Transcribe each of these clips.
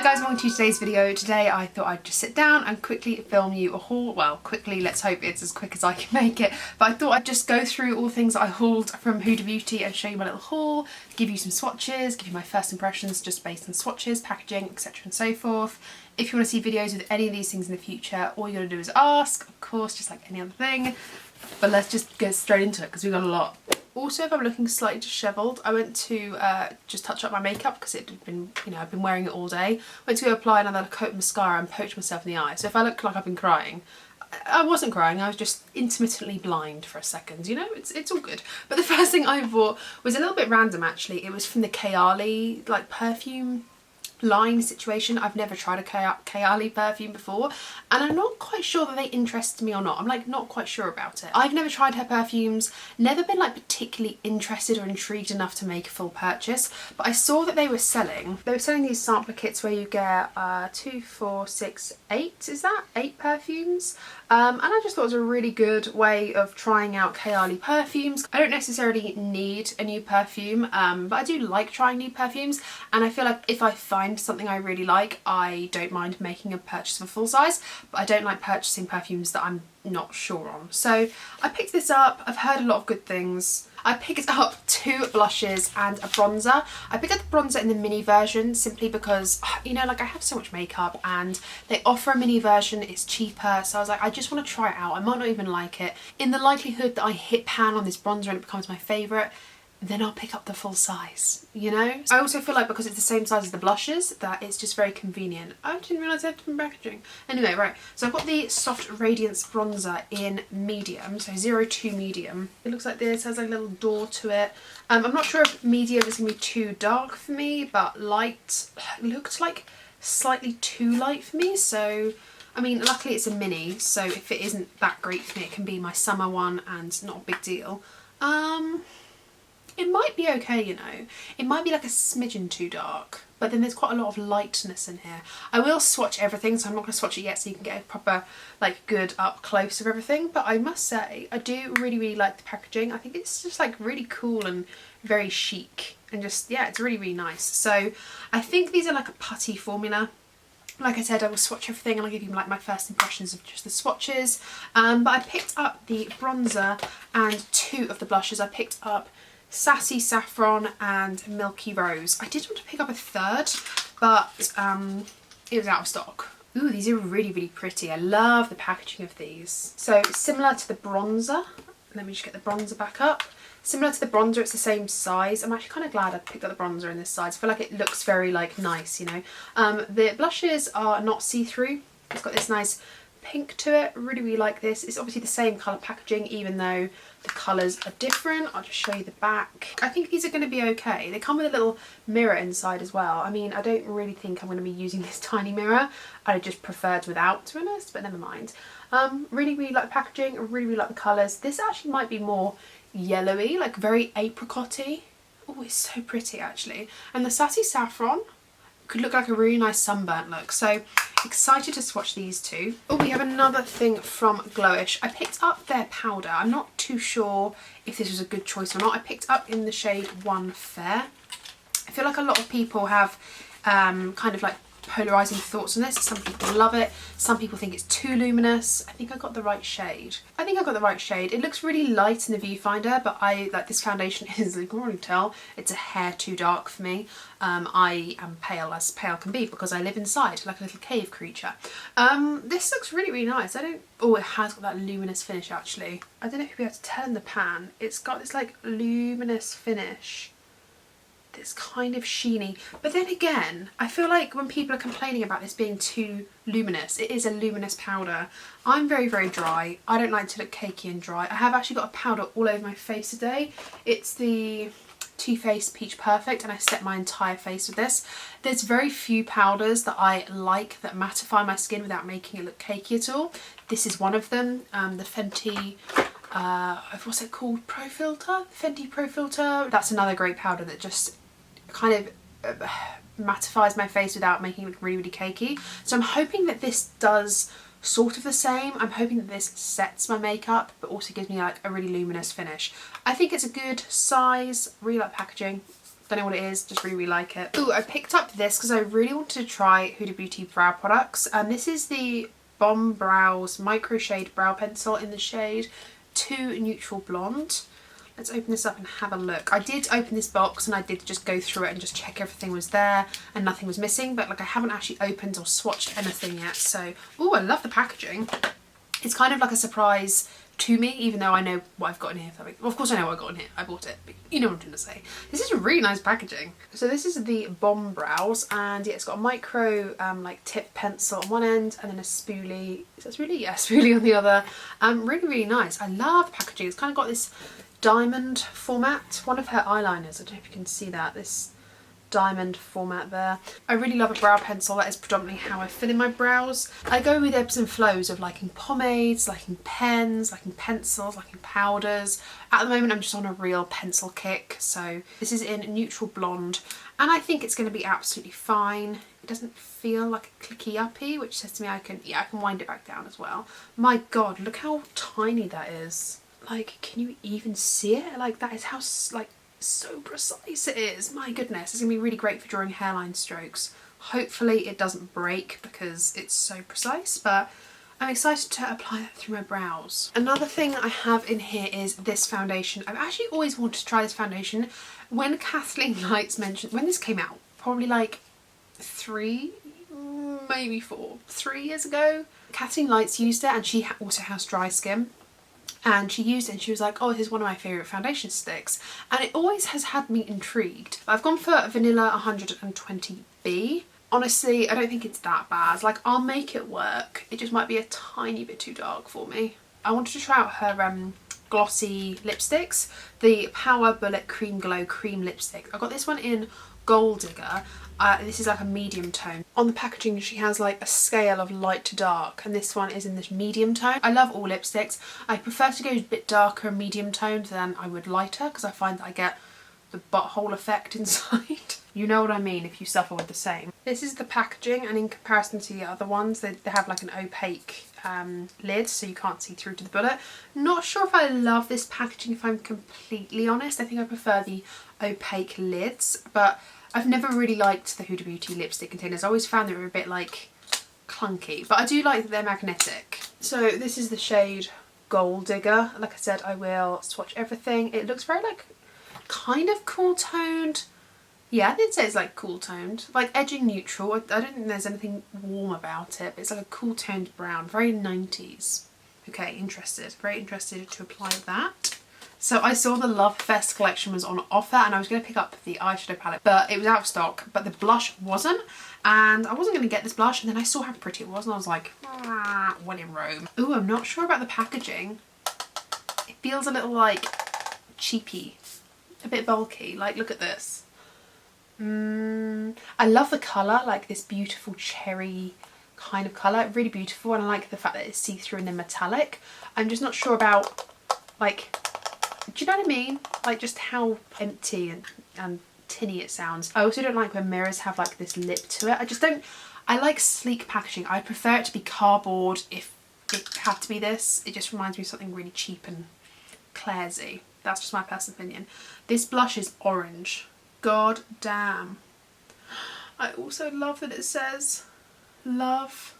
Hi guys, welcome to today's video. Today I thought I'd just sit down and quickly film you a haul. Well, quickly, let's hope it's as quick as I can make it. But I thought I'd just go through all the things that I hauled from Huda Beauty and show you my little haul, give you some swatches, give you my first impressions just based on swatches, packaging, etc. and so forth. If you want to see videos with any of these things in the future, all you gotta do is ask, of course, just like any other thing. But let's just get straight into it because we've got a lot. Also, if I'm looking slightly dishevelled, I went to just touch up my makeup because it had been, I've been wearing it all day. Went to go apply another coat of mascara and poked myself in the eye. So if I look like I've been crying, I wasn't crying, I was just intermittently blind for a second, it's all good. But the first thing I bought was a little bit random actually. It was from the Kayali like perfume line situation. I've never tried a Kayali perfume before and I'm not quite sure that they interest me or not. I'm like not quite sure about it. I've never tried her perfumes, never been like particularly interested or intrigued enough to make a full purchase, but I saw that they were selling these sampler kits where you get 2, 4, 6, 8, is that 8 perfumes? And I just thought it was a really good way of trying out Kayali perfumes. I don't necessarily need a new perfume, but I do like trying new perfumes, and I feel like if I find something I really like, I don't mind making a purchase of a full size, but I don't like purchasing perfumes that I'm not sure on. So I picked this up. I've heard a lot of good things. I picked up 2 blushes and a bronzer. I picked up the bronzer in the mini version simply because, like I have so much makeup and they offer a mini version, it's cheaper. So I was like, I just want to try it out. I might not even like it. In the likelihood that I hit pan on this bronzer and it becomes my favourite, then I'll pick up the full size, I also feel like because it's the same size as the blushes that it's just very convenient. I didn't realise I had different packaging. Anyway, right, so I've got the Soft Radiance bronzer in medium, so 02 medium. It looks like this, has like a little door to it. I'm not sure if medium is going to be too dark for me, but light looked like slightly too light for me, so I mean, luckily it's a mini, so if it isn't that great for me, it can be my summer one and not a big deal. It might be okay, It might be like a smidgen too dark, but then there's quite a lot of lightness in here. I will swatch everything, so I'm not going to swatch it yet so you can get a proper, like, good up close of everything. But I must say, I do really, really like the packaging. I think it's just, like, really cool and very chic. And just, yeah, it's really, really nice. So I think these are like a putty formula. Like I said, I will swatch everything and I'll give you like my first impressions of just the swatches. But I picked up the bronzer and 2 of the blushes. I picked up Sassy Saffron and Milky Rose. I did want to pick up a third, but it was out of stock. Ooh, these are really, really pretty. I love the packaging of these. So similar to the bronzer, let me just get the bronzer back up. Similar to the bronzer, it's the same size. I'm actually kind of glad I picked up the bronzer in this size. I feel like it looks very like nice, The blushes are not see-through. It's got this nice pink to it. Really, really like this. It's obviously the same colour packaging even though the colours are different. I'll just show you the back. I think these are going to be okay. They come with a little mirror inside as well. I mean, I don't really think I'm going to be using this tiny mirror. I just preferred without, to be honest, but never mind. Really, really like the packaging. I really, really like the colours. This actually might be more yellowy, like very apricot-y. Oh, it's so pretty actually. And the Sassy Saffron could look like a really nice sunburnt look. So excited to swatch these 2. Oh, we have another thing from Glowish. I picked up their powder. I'm not too sure if this was a good choice or not. I picked up in the shade 1 Fair. I feel like a lot of people have kind of like polarising thoughts on this. Some people love it, some people think it's too luminous. I think I got the right shade. It looks really light in the viewfinder, but this foundation is, you can already tell, it's a hair too dark for me. I am pale as pale can be because I live inside like a little cave creature. This looks really, really nice. Oh, it has got that luminous finish actually. I don't know if you'll be able to tell in the pan. It's got this like luminous finish. It's kind of sheeny, but then again I feel like when people are complaining about this being too luminous, it is a luminous powder. I'm very, very dry. I don't like to look cakey and dry. I have actually got a powder all over my face today. It's the Too Faced Peach Perfect and I set my entire face with this. There's very few powders that I like that mattify my skin without making it look cakey at all. This is one of them. The Fenty what's it called? Pro Filter? Fenty Pro Filter. That's another great powder that just kind of mattifies my face without making it look really, really cakey. So I'm hoping that this does sort of the same. I'm hoping that this sets my makeup but also gives me like a really luminous finish. I think it's a good size. Really like packaging. Don't know what it is, just really like it. Ooh, I picked up this because I really wanted to try Huda Beauty brow products, and this is the Bomb Brows Micro Shade Brow Pencil in the shade 2 Neutral Blonde. Let's open this up and have a look. I did open this box and I did just go through it and just check everything was there and nothing was missing, but like I haven't actually opened or swatched anything yet. So, ooh, I love the packaging. It's kind of like a surprise to me, even though I know what I've got in here. Well, of course I know what I've got in here. I bought it, but you know what I'm trying to say. This is really nice packaging. So this is the Bomb Brows, and yeah, it's got a micro like tip pencil on one end and then a spoolie. Is that spoolie? Yeah, spoolie on the other. Really, really nice. I love the packaging. It's kind of got this diamond format. One of her eyeliners, I don't know if you can see that, this diamond format there. I really love a brow pencil. That is predominantly how I fill in my brows. I go with ebbs and flows of liking pomades, liking pens, liking pencils, liking powders. At the moment I'm just on a real pencil kick, so this is in Neutral Blonde and I think it's going to be absolutely fine. It doesn't feel like a clicky uppy, which says to me I can wind it back down as well. My god, look how tiny that is. Like, can you even see it? Like, that is how like so precise it is. My goodness, it's gonna be really great for drawing hairline strokes. Hopefully it doesn't break because it's so precise, but I'm excited to apply that through my brows. Another thing I have in here is this foundation. I've actually always wanted to try this foundation. When Kathleen Lights mentioned, when this came out, probably like 3, maybe 4, 3 years ago, Kathleen Lights used it and she also has dry skin. And she used it and she was like, oh, this is one of my favourite foundation sticks. And it always has had me intrigued. I've gone for Vanilla 120B. Honestly, I don't think it's that bad. Like, I'll make it work. It just might be a tiny bit too dark for me. I wanted to try out her glossy lipsticks. The Power Bullet Cream Glow Cream Lipstick. I got this one in Gold Digger. This is like a medium tone. On the packaging she has like a scale of light to dark, and this one is in this medium tone. I love all lipsticks. I prefer to go a bit darker and medium toned than I would lighter, because I find that I get the butthole effect inside. You know what I mean if you suffer with the same. This is the packaging, and in comparison to the other ones they have like an opaque lid so you can't see through to the bullet. Not sure if I love this packaging, if I'm completely honest. I think I prefer the opaque lids, but I've never really liked the Huda Beauty lipstick containers. I always found they were a bit like clunky, but I do like that they're magnetic. So this is the shade Gold Digger. Like I said, I will swatch everything. It looks very like kind of cool toned. Yeah, I did say it's like cool toned, like edging neutral. I don't think there's anything warm about it, but it's like a cool toned brown, very 90s. Okay, interested, very interested to apply that. So I saw the Love Fest collection was on offer and I was going to pick up the eyeshadow palette, but it was out of stock, but the blush wasn't, and I wasn't going to get this blush, and then I saw how pretty it was and I was like, ah, when in Rome. Ooh, I'm not sure about the packaging. It feels a little like cheapy, a bit bulky. Like, look at this. I love the colour, like this beautiful cherry kind of colour, really beautiful, and I like the fact that it's see-through and then metallic. I'm just not sure about, like, do you know what I mean? Like just how empty and tinny it sounds. I also don't like when mirrors have like this lip to it. I just don't, I like sleek packaging. I prefer it to be cardboard if it had to be this. It just reminds me of something really cheap and clairsy. That's just my personal opinion. This blush is orange. God damn. I also love that it says love,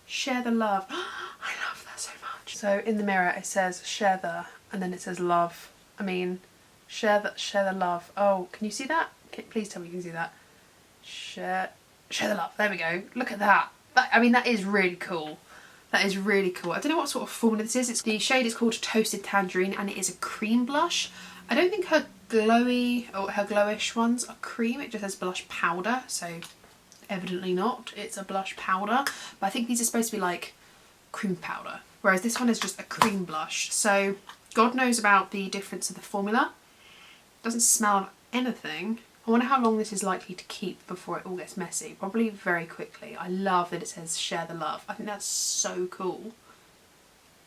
share the love. I love that so much. So in the mirror it says share the, and then it says love. I mean, share the love. Oh, can you see that? Please tell me you can see that. Share the love. There we go. Look at that. I mean, that is really cool. That is really cool. I don't know what sort of formula this is. The shade is called Toasted Tangerine and it is a cream blush. I don't think her glowy or her glowish ones are cream. It just says blush powder, so evidently not. It's a blush powder, but I think these are supposed to be like cream powder, whereas this one is just a cream blush. So God knows about the difference of the formula. Doesn't smell of anything. I wonder how long this is likely to keep before it all gets messy. Probably very quickly. I love that it says share the love. I think that's so cool.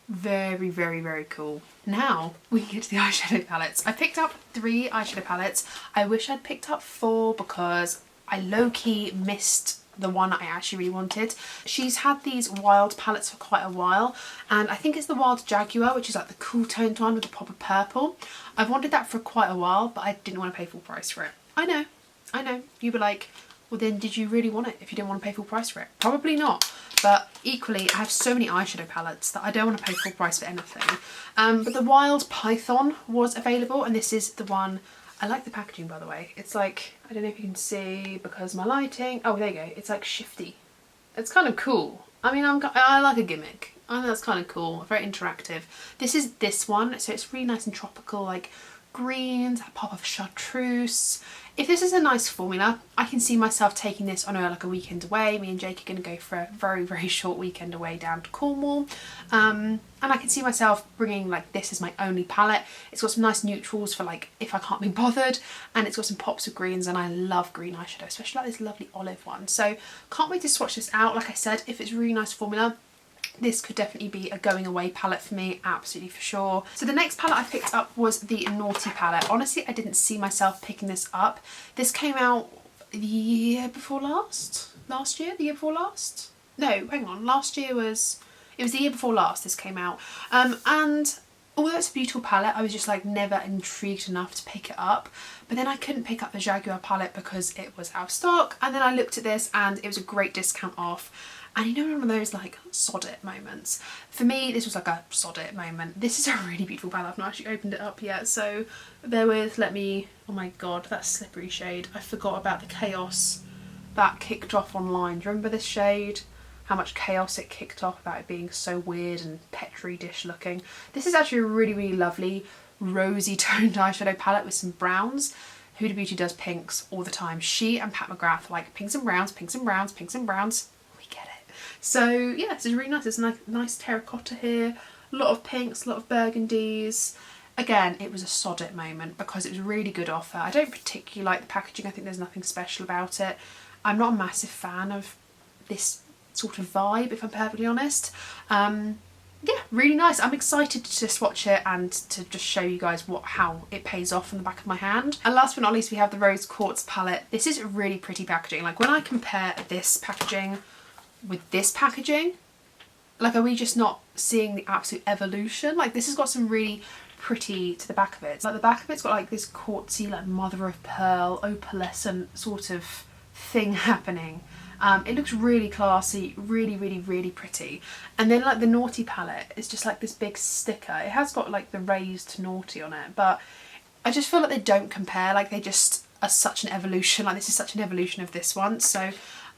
Very, very, very cool. Now we can get to the eyeshadow palettes. I picked up 3 eyeshadow palettes. I wish I'd picked up 4 because I low-key missed the one I actually really wanted. She's had these wild palettes for quite a while, and I think it's the Wild Jaguar, which is like the cool toned one with the pop of purple. I've wanted that for quite a while, but I didn't want to pay full price for it. I know, you were like, well then did you really want it if you didn't want to pay full price for it? Probably not. But equally, I have so many eyeshadow palettes that I don't want to pay full price for anything. But the Wild Python was available, and this is the one. I like the packaging, by the way. It's like, I don't know if you can see because my lighting. Oh, there you go. It's like shifty. It's kind of cool. I mean, I like a gimmick. I think that's kind of cool. Very interactive. This is this one, so it's really nice and tropical, like greens, a pop of chartreuse. If this is a nice formula, I can see myself taking this on like a weekend away. Me and Jake are going to go for a very, very short weekend away down to Cornwall. And I can see myself bringing like this as my only palette. It's got some nice neutrals for like if I can't be bothered, and it's got some pops of greens, and I love green eyeshadow, especially like this lovely olive one. So can't wait to swatch this out. Like I said, if it's a really nice formula, this could definitely be a going away palette for me, absolutely for sure. So the next palette I picked up was the Naughty palette. Honestly, I didn't see myself picking this up. This came out the year before last? Last year? The year before last? No, hang on. Last year was... It was the year before last this came out. And although it's a beautiful palette, I was just like never intrigued enough to pick it up. But then I couldn't pick up the Jaguar palette because it was out of stock. And then I looked at this and it was a great discount off. And you know, one of those like sod it moments. For me, this was like a sod it moment. This is a really beautiful palette. I've not actually opened it up yet, so bear with, let me, oh my god, that slippery shade. I forgot about the chaos that kicked off online. Do you remember this shade? How much chaos it kicked off about it being so weird and petri dish looking. This is actually a really, really lovely rosy toned eyeshadow palette with some browns. Huda Beauty does pinks all the time. She and Pat McGrath like pinks and browns, pinks and browns, pinks and browns. So yeah, this is really nice. It's a nice terracotta here, a lot of pinks, a lot of burgundies. Again, it was a sod it moment because it was a really good offer. I don't particularly like the packaging. I think there's nothing special about it. I'm not a massive fan of this sort of vibe, if I'm perfectly honest. Yeah, really nice. I'm excited to swatch it and to just show you guys how it pays off on the back of my hand. And last but not least, we have the Rose Quartz palette. This is really pretty packaging. Like when I compare this packaging with this packaging, like are we just not seeing the absolute evolution? Like this has got some really pretty to the back of it. Like the back of it's got like this quartzy like mother of pearl opalescent sort of thing happening. It looks really classy, really, really, really pretty. And then like the Naughty palette is just like this big sticker. It has got like the raised Naughty on it, but I just feel like they don't compare. Like they just are such an evolution. Like this is such an evolution of this one. So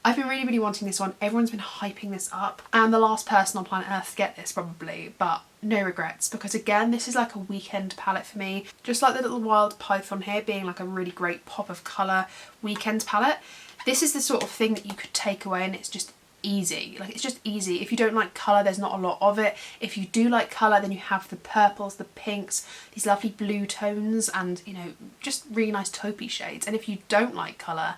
I've been really, really wanting this one. Everyone's been hyping this up. And the last person on planet Earth to get this probably, but no regrets, because again, this is like a weekend palette for me. Just like the little Wild Python here being like a really great pop of colour weekend palette. This is the sort of thing that you could take away and it's just easy. Like it's just easy. If you don't like colour, there's not a lot of it. If you do like colour, then you have the purples, the pinks, these lovely blue tones and, you know, just really nice taupey shades. And if you don't like colour,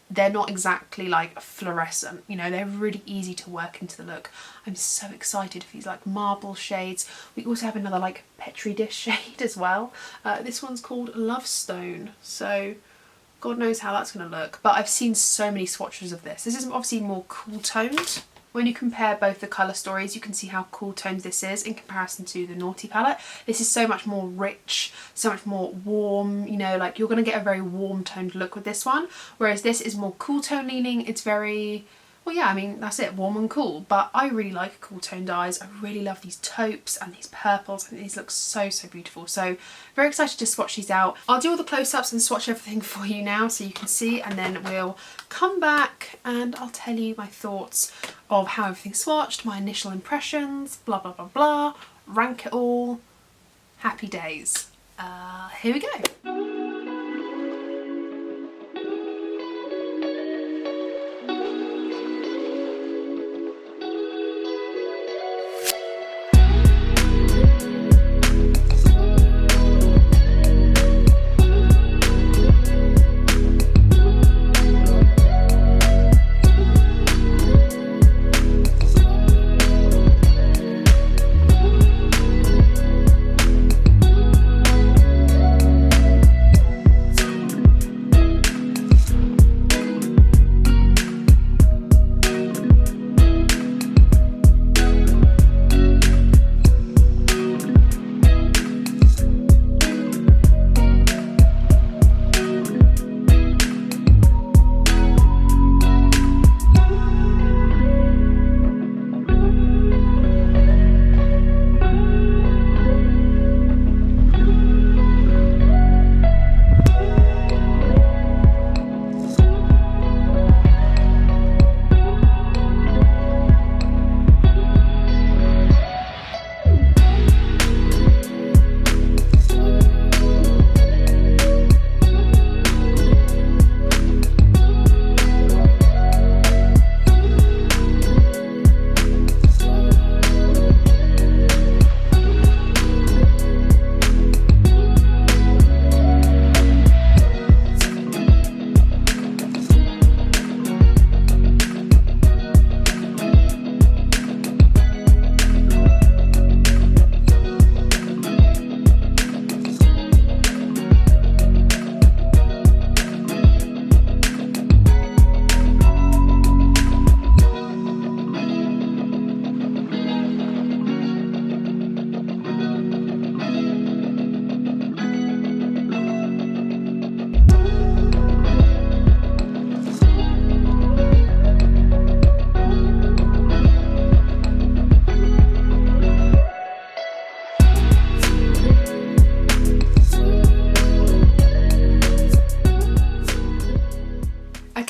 they're not exactly like fluorescent, you know, they're really easy to work into the look. I'm so excited for these like marble shades. We also have another like petri dish shade as well. This one's called Love Stone, so God knows how that's going to look. But I've seen so many swatches of this. This is obviously more cool toned. When you compare both the colour stories, you can see how cool toned this is in comparison to the Naughty palette. This is so much more rich, so much more warm, you know, like you're going to get a very warm toned look with this one. Whereas this is more cool tone leaning. It's very, well, yeah, I mean, that's it, warm and cool. But I really like cool toned eyes. I really love these taupes and these purples. I think these look so, so beautiful. So very excited to swatch these out. I'll do all the close-ups and swatch everything for you now so you can see, and then we'll come back and I'll tell you my thoughts of how everything's swatched, my initial impressions, blah, blah, blah, blah, rank it all. Happy days. Here we go.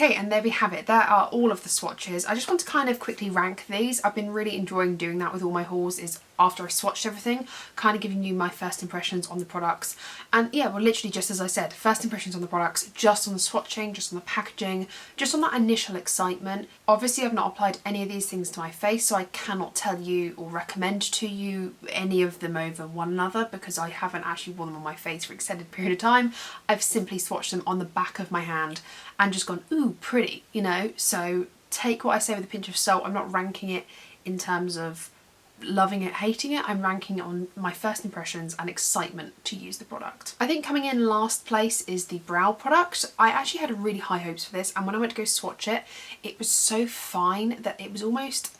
Okay, and there we have it. There are all of the swatches. I just want to kind of quickly rank these. I've been really enjoying doing that with all my hauls, is after I swatched everything, kind of giving you my first impressions on the products. And yeah, well, literally just as I said, first impressions on the products, just on the swatching, just on the packaging, just on that initial excitement. Obviously, I've not applied any of these things to my face, so I cannot tell you or recommend to you any of them over one another because I haven't actually worn them on my face for an extended period of time. I've simply swatched them on the back of my hand and just gone, ooh, pretty, you know? So take what I say with a pinch of salt. I'm not ranking it in terms of loving it, hating it. I'm ranking it on my first impressions and excitement to use the product. I think coming in last place is the brow product. I actually had really high hopes for this, and when I went to go swatch it, it was so fine that it was almost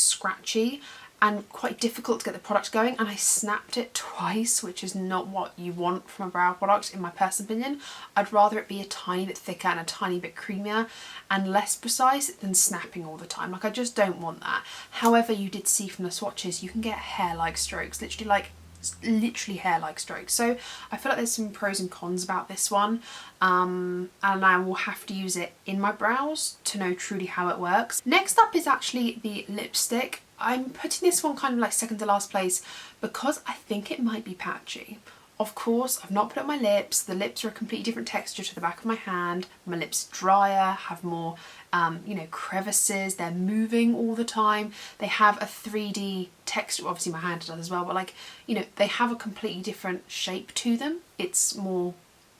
scratchy and quite difficult to get the product going, and I snapped it twice, which is not what you want from a brow product in my personal opinion. I'd rather it be a tiny bit thicker and a tiny bit creamier and less precise than snapping all the time. Like, I just don't want that. However, you did see from the swatches you can get hair-like strokes, literally hair-like strokes. So I feel like there's some pros and cons about this one, and I will have to use it in my brows to know truly how it works. Next up is actually the lipstick. I'm putting this one kind of like second to last place because I think it might be patchy. Of course, I've not put it on my lips. The lips are a completely different texture to the back of my hand. My lips are drier, have more, you know, crevices. They're moving all the time. They have a 3D texture. Obviously my hand does as well, but like, you know, they have a completely different shape to them. It's more,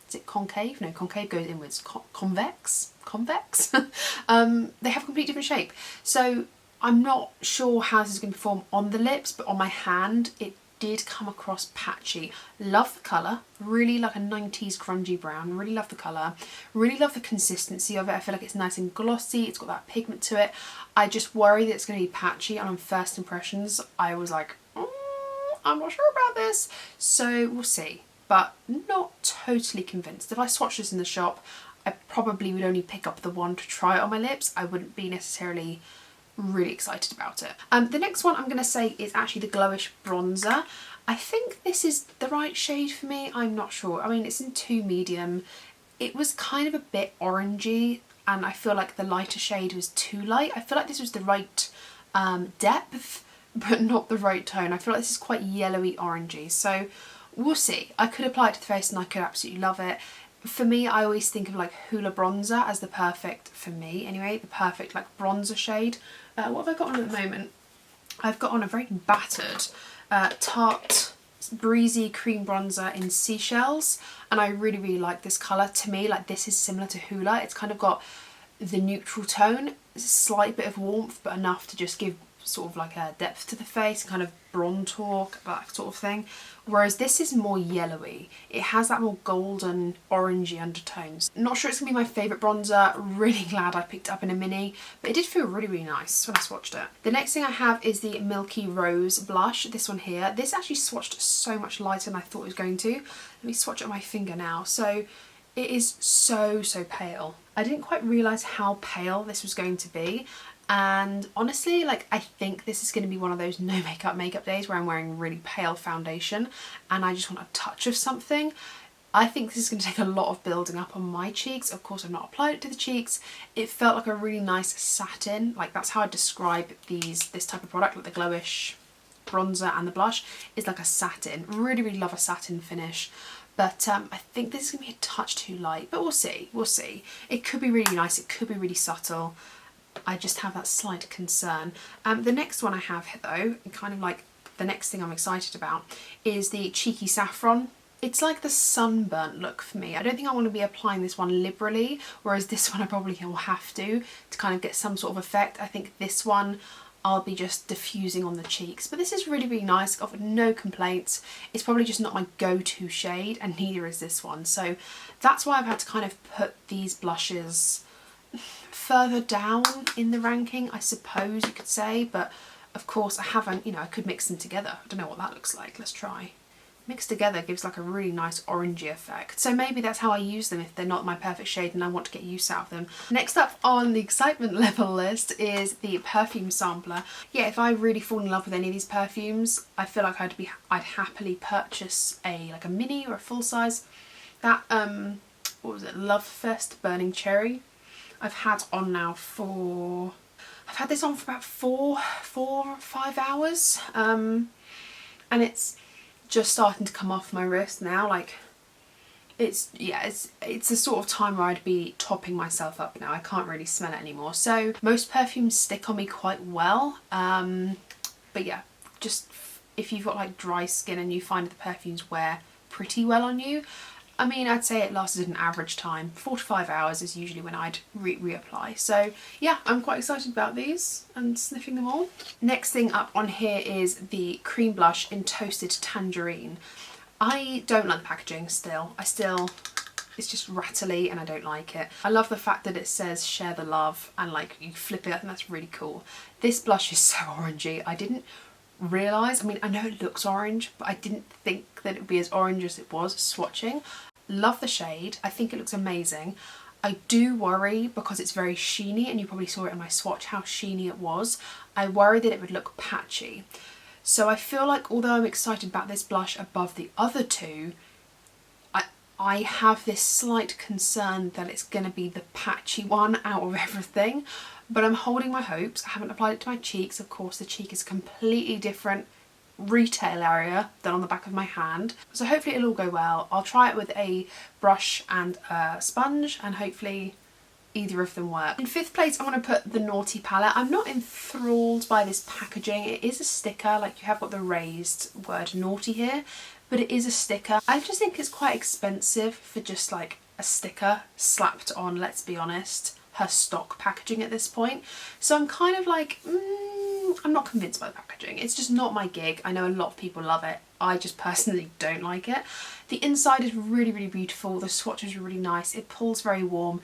is it concave? No, concave goes inwards. Convex? Convex? They have a completely different shape. So I'm not sure how this is going to perform on the lips, but on my hand it did come across patchy. Love the colour, really like a 90s grungy brown, really love the colour, really love the consistency of it. I feel like it's nice and glossy, it's got that pigment to it. I just worry that it's going to be patchy, and on first impressions I was like, I'm not sure about this, so we'll see, but not totally convinced. If I swatched this in the shop, I probably would only pick up the one to try it on my lips. I wouldn't be necessarily really excited about it. The next one I'm going to say is actually the Glowish bronzer. I think this is the right shade for me. I'm not sure. I mean, it's in 2 medium. It was kind of a bit orangey, and I feel like the lighter shade was too light. I feel like this was the right depth, but not the right tone. I feel like this is quite yellowy orangey, so we'll see. I could apply it to the face and I could absolutely love it. For me, I always think of like Hoola bronzer as the perfect, for me anyway, the perfect like bronzer shade. What have I got on at the moment? I've got on a very battered Tarte Breezy Cream Bronzer in Seychelles, and I really, really like this colour. To me, like, this is similar to Hoola. It's kind of got the neutral tone, a slight bit of warmth, but enough to just give sort of like a depth to the face, kind of bronzer, that sort of thing. Whereas this is more yellowy. It has that more golden orangey undertones. Not sure it's gonna be my favourite bronzer. Really glad I picked it up in a mini, but it did feel really, really nice when I swatched it. The next thing I have is the Milky Rose blush, this one here. This actually swatched so much lighter than I thought it was going to. Let me swatch it on my finger now. So it is so, so pale. I didn't quite realise how pale this was going to be. And honestly, like, I think this is going to be one of those no makeup days where I'm wearing really pale foundation and I just want a touch of something. I think this is going to take a lot of building up on my cheeks. Of course, I've not applied it to the cheeks. It felt like a really nice satin. Like, that's how I describe this type of product, like the Glowish bronzer and the blush is like a satin. Really, really love a satin finish. But I think this is going to be a touch too light, but we'll see, we'll see. It could be really nice, it could be really subtle. I just have that slight concern. The next one I have though, kind of like the next thing I'm excited about, is the Cheeky Saffron. It's like the sunburnt look for me. I don't think I want to be applying this one liberally, whereas this one I probably will have to kind of get some sort of effect. I think this one I'll be just diffusing on the cheeks. But this is really, really nice. I've got no complaints. It's probably just not my go-to shade, and neither is this one. So that's why I've had to kind of put these blushes further down in the ranking, I suppose you could say, but of course I haven't, you know, I could mix them together. I don't know what that looks like. Let's try. Mixed together gives like a really nice orangey effect. So maybe that's how I use them if they're not my perfect shade and I want to get use out of them. Next up on the excitement level list is the perfume sampler. Yeah, if I really fall in love with any of these perfumes, I feel like I'd happily purchase a mini or a full size. That what was it, Love Fest Burning Cherry. I've had on now for, I've had this on for about 4 or 5 hours, and it's just starting to come off my wrist now. Like, it's, yeah, it's a sort of time where I'd be topping myself up now. I can't really smell it anymore. So most perfumes stick on me quite well, but yeah, just if you've got like dry skin and you find the perfumes wear pretty well on you, I mean, I'd say it lasted an average time. 4 to 5 hours is usually when I'd reapply. So yeah, I'm quite excited about these and sniffing them all. Next thing up on here is the cream blush in Toasted Tangerine. I don't like the packaging still. It's just rattly and I don't like it. I love the fact that it says share the love and like you flip it. I think that's really cool. This blush is so orangey. I didn't realise, I mean, I know it looks orange, but I didn't think that it would be as orange as it was swatching. Love the shade. I think it looks amazing. I do worry, because it's very sheeny, and you probably saw it in my swatch how sheeny it was, I worry that it would look patchy. So I feel like although I'm excited about this blush above the other two, I have this slight concern that it's going to be the patchy one out of everything, but I'm holding my hopes. I haven't applied it to my cheeks. Of course, the cheek is a completely different retail area than on the back of my hand, so hopefully it'll all go well. I'll try it with a brush and a sponge and hopefully either of them work. In 5th place, I want to put the Naughty palette. I'm not enthralled by this packaging. It is a sticker, like you have got the raised word naughty here, but it is a sticker. I just think it's quite expensive for just like a sticker slapped on, let's be honest, her stock packaging at this point. So I'm kind of like, I'm not convinced by the packaging. It's just not my gig. I know a lot of people love it. I just personally don't like it. The inside is really, really beautiful. The swatches are really nice. It pulls very warm.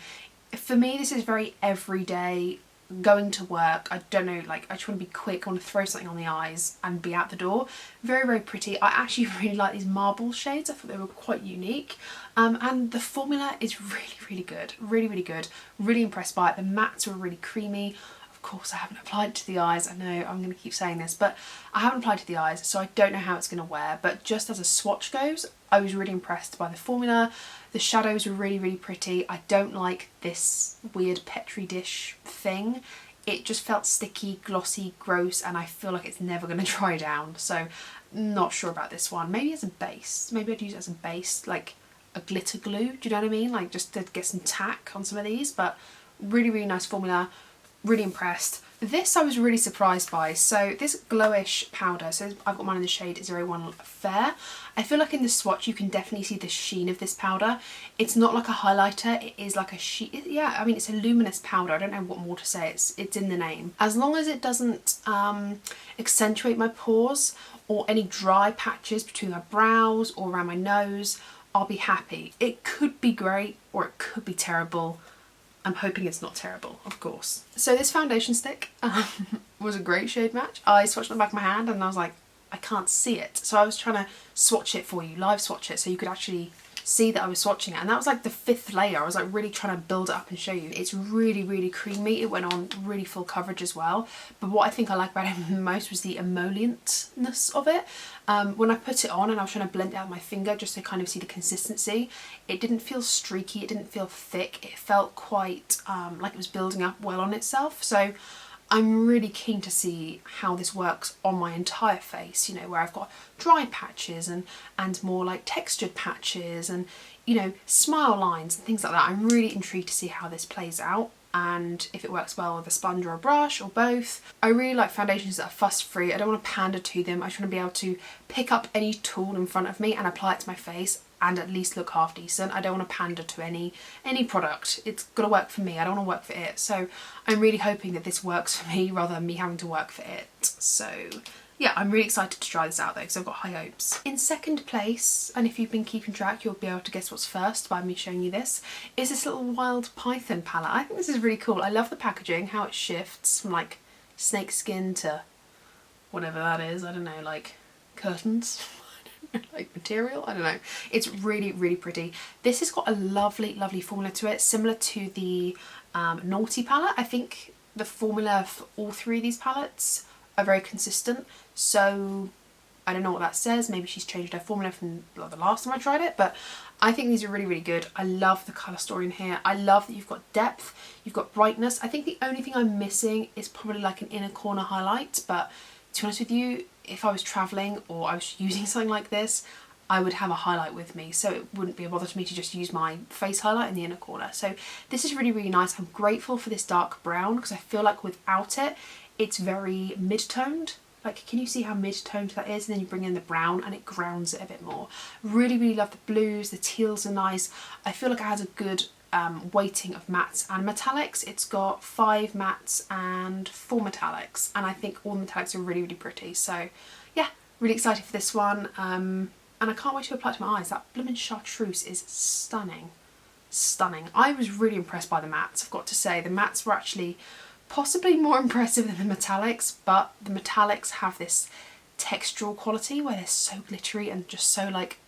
For me, this is very everyday, going to work. I don't know, like I just want to be quick. I want to throw something on the eyes and be out the door. Very, very pretty. I actually really like these marble shades. I thought they were quite unique. And the formula is really, really good. Really, really good. Really impressed by it. The mattes were really creamy. Of course, I haven't applied it to the eyes. I know I'm going to keep saying this, but I haven't applied it to the eyes, so I don't know how it's going to wear. But just as a swatch goes, I was really impressed by the formula. The shadows were really, really pretty. I don't like this weird Petri dish thing. It just felt sticky, glossy, gross, and I feel like it's never going to dry down. So not sure about this one. Maybe as a base. Maybe I'd use it as a base, like a glitter glue. Do you know what I mean? Like just to get some tack on some of these. But really, really nice formula. Really impressed. This I was really surprised by. So this glowish powder, so I've got mine in the shade 01 Fair. I feel like in the swatch you can definitely see the sheen of this powder. It's not like a highlighter, it is like a sheen. Yeah, I mean it's a luminous powder. I don't know what more to say, it's in the name. As long as it doesn't accentuate my pores or any dry patches between my brows or around my nose, I'll be happy. It could be great or it could be terrible. I'm hoping it's not terrible, of course. So this foundation stick was a great shade match. I swatched on the back of my hand and I was like, I can't see it. So I was trying to swatch it for you, live swatch it, so you could actually see that I was swatching it. And that was like the 5th layer. I was like really trying to build it up and show you. It's really, really creamy. It went on really full coverage as well. But what I think I like about it most was the emollientness of it. When I put it on and I was trying to blend it out with my finger just to kind of see the consistency, it didn't feel streaky, it didn't feel thick. It felt quite like it was building up well on itself. So I'm really keen to see how this works on my entire face, you know, where I've got dry patches and more like textured patches and, you know, smile lines and things like that. I'm really intrigued to see how this plays out and if it works well with a sponge or a brush or both. I really like foundations that are fuss free. I don't want to pander to them. I just want to be able to pick up any tool in front of me and apply it to my face and at least look half decent. I don't want to pander to any product. It's got to work for me. I don't want to work for it. So I'm really hoping that this works for me rather than me having to work for it. So yeah, I'm really excited to try this out though because I've got high hopes. In 2nd place, and if you've been keeping track you'll be able to guess what's first by me showing you this, is this little Wild Python palette. I think this is really cool. I love the packaging, how it shifts from like snake skin to whatever that is. I don't know, like curtains. Like material, I don't know. It's really, really pretty. This has got a lovely, lovely formula to it, similar to the Naughty palette. I think the formula for all 3 of these palettes are very consistent. So I don't know what that says. Maybe she's changed her formula from the last time I tried it, but I think these are really, really good. I love the colour story in here. I love that you've got depth, you've got brightness. I think the only thing I'm missing is probably like an inner corner highlight, but to be honest with you, if I was travelling or I was using something like this, I would have a highlight with me, so it wouldn't be a bother to me to just use my face highlight in the inner corner. So this is really, really nice. I'm grateful for this dark brown because I feel like without it, it's very mid-toned. Like, can you see how mid-toned that is? And then you bring in the brown and it grounds it a bit more. Really, really love the blues. The teals are nice. I feel like it has a good weighting of mattes and metallics. It's got 5 mattes and 4 metallics. And I think all the metallics are really, really pretty. So yeah, really excited for this one. And I can't wait to apply it to my eyes. That bloomin' chartreuse is stunning. Stunning. I was really impressed by the mattes, I've got to say. The mattes were actually possibly more impressive than the metallics, but the metallics have this textural quality where they're so glittery and just so like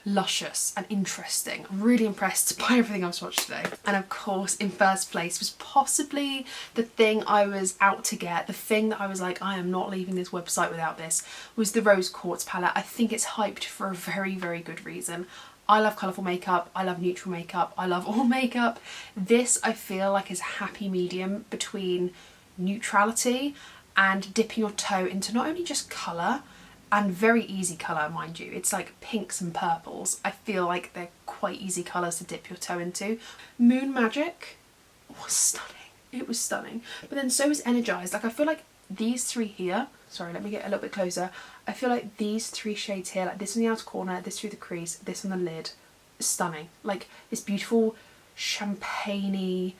luscious and interesting. I'm really impressed by everything I've swatched today. And of course, in first place was possibly the thing I was out to get, the thing that I was like, I am not leaving this website without this, was the Rose Quartz palette. I think it's hyped for a very, very good reason. I love colourful makeup, I love neutral makeup, I love all makeup. This I feel like is a happy medium between neutrality and dipping your toe into not only just colour, and very easy colour, mind you. It's like pinks and purples. I feel like they're quite easy colours to dip your toe into. Moon Magic was stunning. It was stunning. But then so was Energized. Like, I feel like these three here, sorry, let me get a little bit closer. I feel like these 3 shades here, like this on the outer corner, this through the crease, this on the lid, stunning. Like this beautiful champagne-y,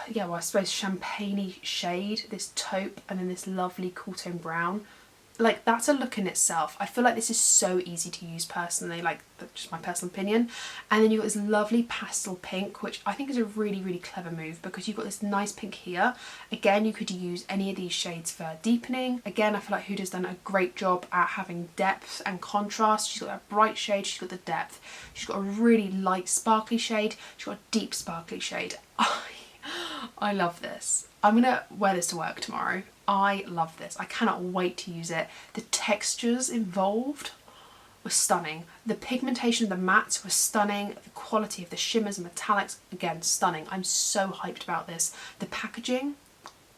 yeah, well, I suppose champagne-y shade, this taupe, and then this lovely cool tone brown. Like, that's a look in itself. I feel like this is so easy to use personally, like, that's just my personal opinion. And then you've got this lovely pastel pink, which I think is a really, really clever move because you've got this nice pink here. Again, you could use any of these shades for deepening. Again, I feel like Huda's done a great job at having depth and contrast. She's got that bright shade, she's got the depth. She's got a really light sparkly shade, she's got a deep sparkly shade. I love this. I'm gonna wear this to work tomorrow. I love this. I cannot wait to use it. The textures involved were stunning. The pigmentation of the mattes was stunning. The quality of the shimmers and metallics, again, stunning. I'm so hyped about this. The packaging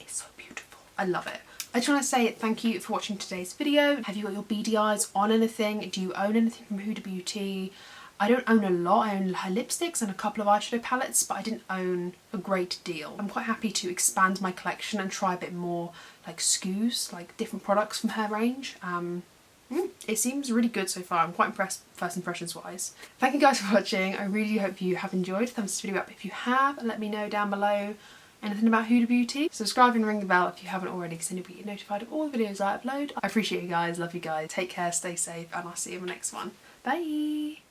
is so beautiful. I love it. I just want to say thank you for watching today's video. Have you got your beady eyes on anything? Do you own anything from Huda Beauty? I don't own a lot. I own her lipsticks and a couple of eyeshadow palettes, but I didn't own a great deal. I'm quite happy to expand my collection and try a bit more like SKUs, like different products from her range. It seems really good so far. I'm quite impressed first impressions wise. Thank you guys for watching. I really hope you have enjoyed. Thumbs this video up if you have, and let me know down below anything about Huda Beauty. Subscribe and ring the bell if you haven't already, because then you'll be notified of all the videos I upload. I appreciate you guys, love you guys. Take care, stay safe, and I'll see you in the next one. Bye!